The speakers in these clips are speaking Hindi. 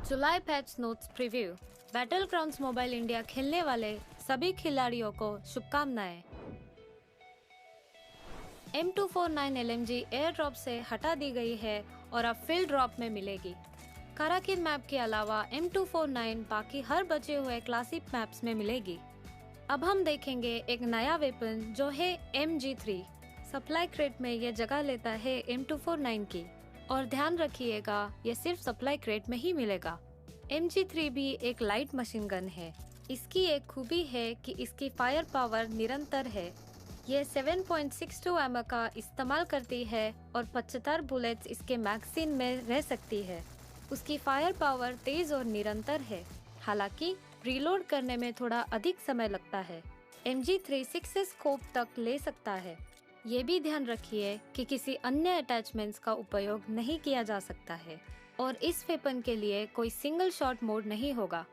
जुलाई patch notes preview. Battlegrounds Mobile India खेलने वाले सभी खिलाड़ियों को शुभकामनाएं। M249 LMG एयर ड्रॉप से हटा दी गई है और अब फील्ड ड्रॉप में मिलेगी। काराकिन मैप के अलावा M249 बाकी हर बचे हुए क्लासिक मैप्स में मिलेगी। अब हम देखेंगे एक नया वेपन जो है MG3। सप्लाई क्रेट में ये जगह लेता है M249 की, और ध्यान रखिएगा ये सिर्फ सप्लाई क्रेट में ही मिलेगा। MG3 भी एक लाइट मशीन गन है। इसकी एक खूबी है कि इसकी फायर पावर निरंतर है। ये 7.62 एम का इस्तेमाल करती है और 75 बुलेट्स इसके मैगजीन में रह सकती है। उसकी फायर पावर तेज और निरंतर है, हालांकि रीलोड करने में थोड़ा अधिक समय लगता है। MG3 6 स्कोप तक ले सकता है। ये भी ध्यान रखिए कि किसी अन्य अटैचमेंट्स का उपयोग नहीं किया जा सकता है और इस वेपन के लिए कोई सिंगल शॉट मोड नहीं होगा।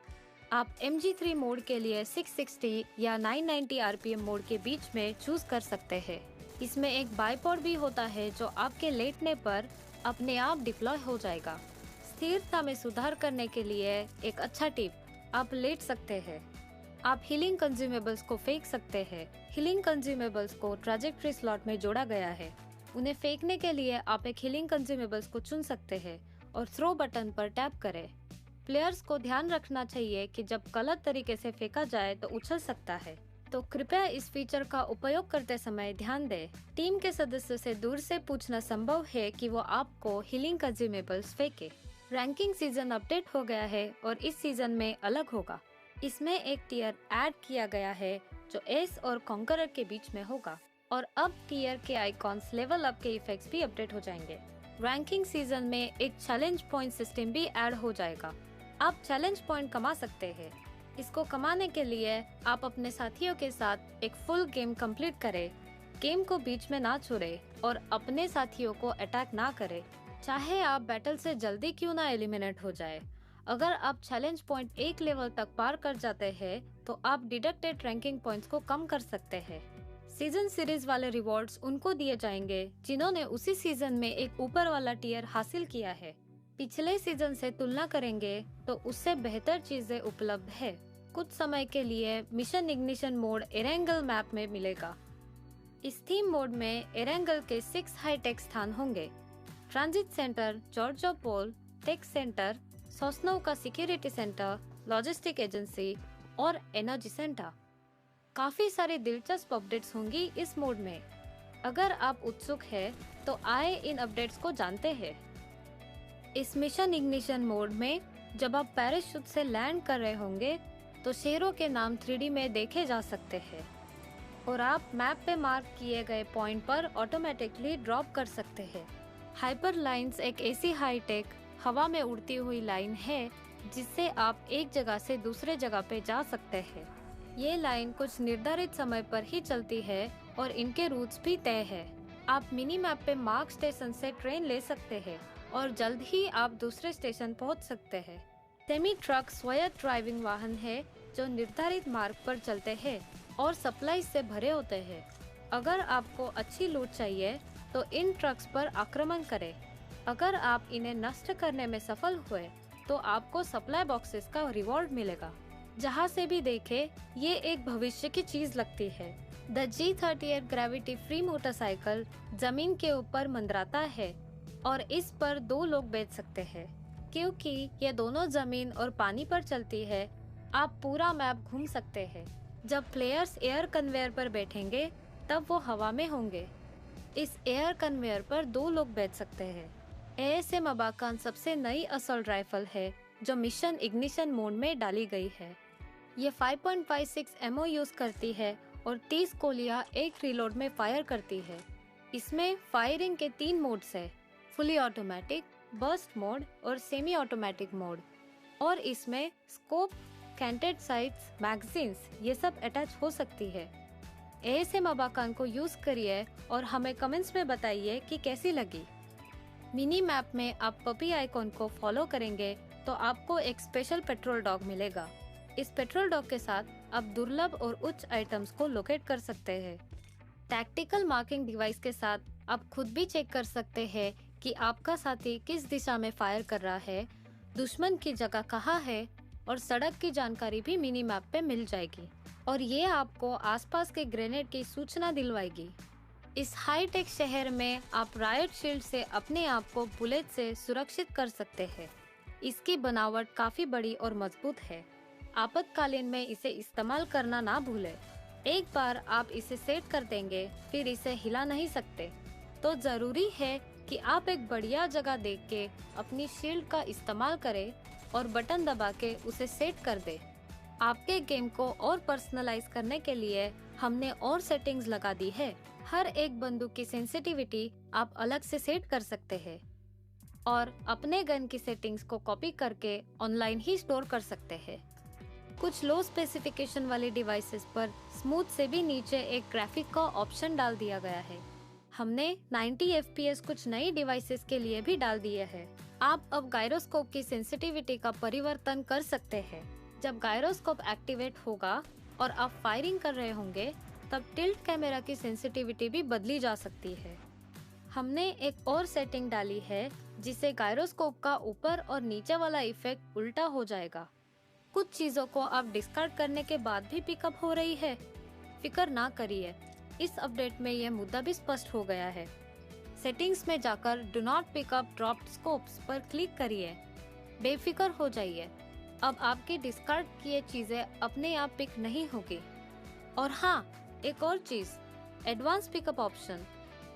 आप MG3 मोड के लिए 660 या 990 RPM मोड के बीच में चूज कर सकते हैं। इसमें एक बाइपॉड भी होता है जो आपके लेटने पर अपने आप डिप्लॉय हो जाएगा। स्थिरता में सुधार करने के लिए एक अच्छा टिप, आप लेट सकते हैं। आप हीलिंग कंज्यूमेबल्स को फेंक सकते हैं। हीलिंग कंज्यूमेबल्स को ट्रैजेक्टरी स्लॉट में जोड़ा गया है। उन्हें फेंकने के लिए आप एक हीलिंग कंज्यूमेबल्स को चुन सकते हैं और थ्रो बटन पर टैप करें। प्लेयर्स को ध्यान रखना चाहिए कि जब गलत तरीके से फेंका जाए तो उछल सकता है, तो कृपया इस फीचर का उपयोग करते समय ध्यान दें। टीम के सदस्य से दूर से पूछना संभव है कि वो आपको हीलिंग कंज्यूमेबल्स फेंके। रैंकिंग सीजन अपडेट हो गया है और इस सीजन में अलग होगा। इसमें एक टियर ऐड किया गया है जो एस और कॉन्करर के बीच में होगा, और अब टियर के आइकॉन्स, लेवल अप के इफेक्ट्स भी अपडेट हो जाएंगे। रैंकिंग सीजन में एक चैलेंज पॉइंट सिस्टम भी ऐड हो जाएगा। आप चैलेंज पॉइंट कमा सकते हैं। इसको कमाने के लिए आप अपने साथियों के साथ एक फुल गेम कंप्लीट करें, गेम को बीच में ना छोड़े और अपने साथियों को अटैक ना करें, चाहे आप बैटल से जल्दी क्यों ना एलिमिनेट हो जाए। अगर आप चैलेंज पॉइंट एक लेवल तक पार कर जाते हैं तो आप डिडक्टेड रैंकिंग पॉइंट्स को कम कर सकते हैं। सीजन सीरीज वाले रिवॉर्ड्स उनको दिए जाएंगे जिन्होंने उसी सीजन में एक ऊपर वाला टियर हासिल किया है। पिछले सीजन से तुलना करेंगे तो उससे बेहतर चीजें उपलब्ध है। कुछ समय के लिए mission ignition mode Erangel map में मिलेगा। इस थीम मोड में एरेंगल के 6 हाईटेक स्थान होंगे। ट्रांजिट सेंटर, जॉर्जोपोल टेक सेंटर, सोस्नो का सिक्योरिटी सेंटर, लॉजिस्टिक एजेंसी और एनर्जी सेंटर। काफी सारी दिलचस्प अपडेट्स होंगी इस मोड में। अगर आप उत्सुक हैं तो आए इन अपडेट्स को जानते हैं। इस मिशन इग्निशन मोड में जब आप पैराशूट से लैंड कर रहे होंगे तो शहरों के नाम 3D में देखे जा सकते हैं और आप मैप पे मार्क किए गए पॉइंट पर ऑटोमेटिकली ड्रॉप कर सकते हैं। हाइपर लाइंस एक ऐसी हाईटेक हवा में उड़ती हुई लाइन है जिससे आप एक जगह से दूसरे जगह पे जा सकते हैं। ये लाइन कुछ निर्धारित समय पर ही चलती है और इनके रूट्स भी तय है। आप मिनी मैप पे मार्क स्टेशन से ट्रेन ले सकते हैं और जल्द ही आप दूसरे स्टेशन पहुंच सकते हैं। सेमी ट्रक स्वायत्त ड्राइविंग वाहन है जो निर्धारित मार्ग पर चलते हैं और सप्लाई से भरे होते हैं। अगर आपको अच्छी लूट चाहिए तो इन ट्रक्स पर आक्रमण करें। अगर आप इन्हें नष्ट करने में सफल हुए तो आपको सप्लाई बॉक्सेस का रिवॉर्ड मिलेगा। जहाँ से भी देखे ये एक भविष्य की चीज लगती है। The G38 gravity free motorcycle जमीन के ऊपर मंडराता है और इस पर 2 लोग बैठ सकते हैं। क्योंकि ये दोनों जमीन और पानी पर चलती है, आप पूरा मैप घूम सकते हैं। जब प्लेयर्स एयर कन्वेयर पर बैठेंगे तब वो हवा में होंगे। इस एयर कन्वेयर पर 2 लोग बैठ सकते हैं। ASM अबाकान सबसे नई असॉल्ट राइफल है जो मिशन इग्निशन मोड में डाली गई है। ये 5.56 एमओ यूज करती है और 30 गोलियां एक रीलोड में फायर करती है। इसमें फायरिंग के 3 मोड्स है, फुली ऑटोमेटिक, बर्स्ट मोड और सेमी ऑटोमेटिक मोड, और इसमें स्कोप, कैंटेड साइट्स, मैगजीन्स ये सब अटैच हो सकती है। ASM अबाकान को यूज करिए और हमें कमेंट्स में बताइए कि कैसी लगी। मिनी मैप में आप पपी आइकॉन को फॉलो करेंगे तो आपको एक स्पेशल पेट्रोल डॉग मिलेगा। इस पेट्रोल डॉग के साथ आप दुर्लभ और उच्च आइटम्स को लोकेट कर सकते हैं। टैक्टिकल मार्किंग डिवाइस के साथ आप खुद भी चेक कर सकते हैं कि आपका साथी किस दिशा में फायर कर रहा है दुश्मन की जगह कहाँ है और सड़क की जानकारी भी मिनी मैप पे मिल जाएगी और ये आपको आसपास के ग्रेनेड की सूचना दिलवाएगी। इस हाईटेक शहर में आप रायट शील्ड से अपने आप को बुलेट से सुरक्षित कर सकते हैं। इसकी बनावट काफी बड़ी और मजबूत है। आपातकालीन में इसे इस्तेमाल करना ना भूलें। एक बार आप इसे सेट कर देंगे फिर इसे हिला नहीं सकते। तो जरूरी है कि आप एक बढ़िया जगह देख के अपनी शील्ड का इस्तेमाल करें और बटन दबा के उसे सेट कर दे। आपके गेम को और पर्सनलाइज करने के लिए हमने और सेटिंग्स लगा दी है। हर एक बंदूक की सेंसिटिविटी आप अलग से सेट कर सकते हैं और अपने गन की सेटिंग्स को कॉपी करके ऑनलाइन ही स्टोर कर सकते हैं। कुछ लो स्पेसिफिकेशन वाले डिवाइसेस पर स्मूथ से भी नीचे एक ग्राफिक का ऑप्शन डाल दिया गया है। हमने 90 FPS कुछ नई डिवाइसेस के लिए भी डाल दिए हैं। आप अब गायरोस्कोप की सेंसिटिविटी का परिवर्तन कर सकते हैं। जब गायरोस्कोप एक्टिवेट होगा और आप फायरिंग कर रहे होंगे तब टिल्ट कैमरा की सेंसिटिविटी भी बदली जा सकती है। हमने एक और सेटिंग डाली है जिससे गायरोस्कोप का ऊपर और नीचे वाला इफेक्ट उल्टा हो जाएगा। कुछ चीजों को आप डिस्कार्ड करने के बाद भी पिकअप हो रही है। फिक्र ना करिए, इस अपडेट में यह मुद्दा भी स्पष्ट हो गया है। सेटिंग्स में जाकर do not pickup dropped scopes पर क्लिक करिए। बेफिक्र हो जाइए, अब आपकी डिस्कार्ड किए चीजें अपने आप पिक नहीं होगी। और हाँ, एक और चीज, एडवांस पिकअप ऑप्शन,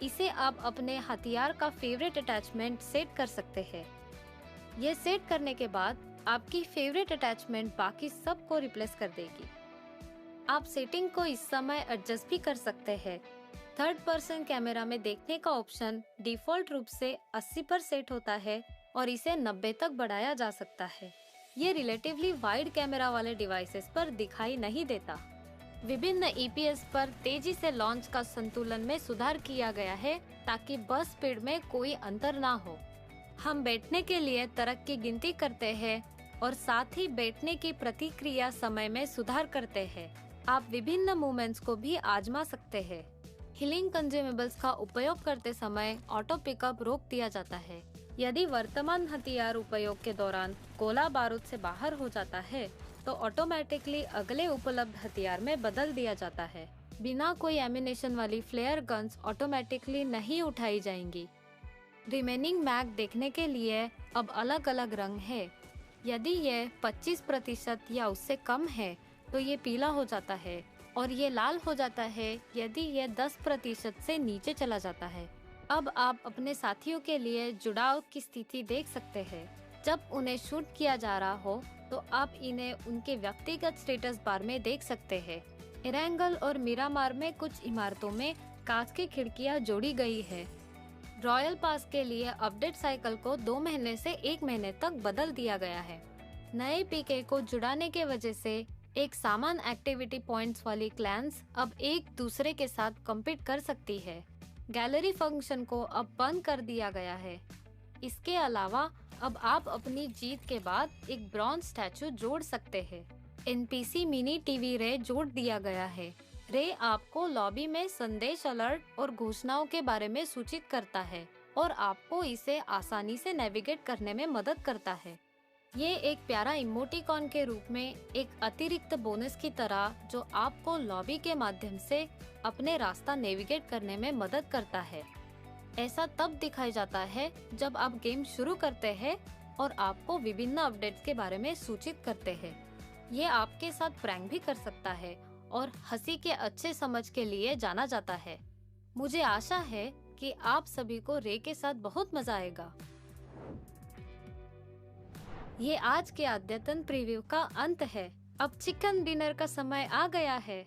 इसे आप अपने हथियार का फेवरेट अटैचमेंट सेट कर सकते हैं। ये सेट करने के बाद आपकी फेवरेट अटैचमेंट बाकी सब को रिप्लेस कर देगी। आप सेटिंग को इस समय एडजस्ट भी कर सकते हैं। थर्ड पर्सन कैमरा में देखने का ऑप्शन डिफॉल्ट रूप से 80 पर सेट होता है और इसे 90 तक बढ़ाया जा सकता है। ये रिलेटिवली वाइड कैमरा वाले डिवाइसेस पर दिखाई नहीं देता। विभिन्न EPS पर तेजी से लॉन्च का संतुलन में सुधार किया गया है ताकि बस स्पीड में कोई अंतर ना हो। हम बैठने के लिए तरक की गिनती करते हैं और साथ ही बैठने की प्रतिक्रिया समय में सुधार करते हैं। आप विभिन्न मूवमेंट्स को भी आजमा सकते हैं। हीलिंग कंज्यूमेबल्स का उपयोग करते समय ऑटो पिकअप रोक दिया जाता है। यदि वर्तमान हथियार उपयोग के दौरान गोला बारूद से बाहर हो जाता है तो ऑटोमेटिकली अगले उपलब्ध हथियार में बदल दिया जाता है। बिना कोई एमिनेशन वाली फ्लेयर गन्स ऑटोमेटिकली नहीं उठाई जाएंगी। रिमेनिंग मैग देखने के लिए अब अलग अलग रंग है। यदि ये 25% या उससे कम है तो ये पीला हो जाता है और ये लाल हो जाता है यदि ये 10% से नीचे चला जाता है। अब आप अपने साथियों के लिए जुड़ाव की स्थिति देख सकते हैं। जब उन्हें शूट किया जा रहा हो तो आप इन्हें उनके व्यक्तिगत स्टेटस बार में देख सकते हैं। इरेंगल और मिरामार में कुछ इमारतों में कांच की खिड़कियां जोड़ी गई है। रॉयल पास के लिए अपडेट साइकिल को 2 महीने से 1 महीने तक बदल दिया गया है। नए पीके को जुड़ाने के वजह से एक समान एक्टिविटी पॉइंट्स वाली क्लैंस अब एक दूसरे के साथ कम्पीट कर सकती है। गैलरी फंक्शन को अब बंद कर दिया गया है। इसके अलावा अब आप अपनी जीत के बाद एक ब्रॉन्ज स्टैचू जोड़ सकते हैं। NPC मिनी टीवी रे जोड़ दिया गया है। रे आपको लॉबी में संदेश, अलर्ट और घोषणाओं के बारे में सूचित करता है और आपको इसे आसानी से नेविगेट करने में मदद करता है। ये एक प्यारा इमोटिकॉन के रूप में एक अतिरिक्त बोनस की तरह जो आपको लॉबी के माध्यम से अपने रास्ता नेविगेट करने में मदद करता है। ऐसा तब दिखाई जाता है जब आप गेम शुरू करते हैं और आपको विभिन्न अपडेट्स के बारे में सूचित करते हैं। ये आपके साथ प्रैंक भी कर सकता है और हंसी के अच्छे समझ के लिए जाना जाता है। मुझे आशा है कि आप सभी को रे के साथ बहुत मजा आएगा। ये आज के अद्यतन प्रीव्यू का अंत है। अब चिकन डिनर का समय आ गया है।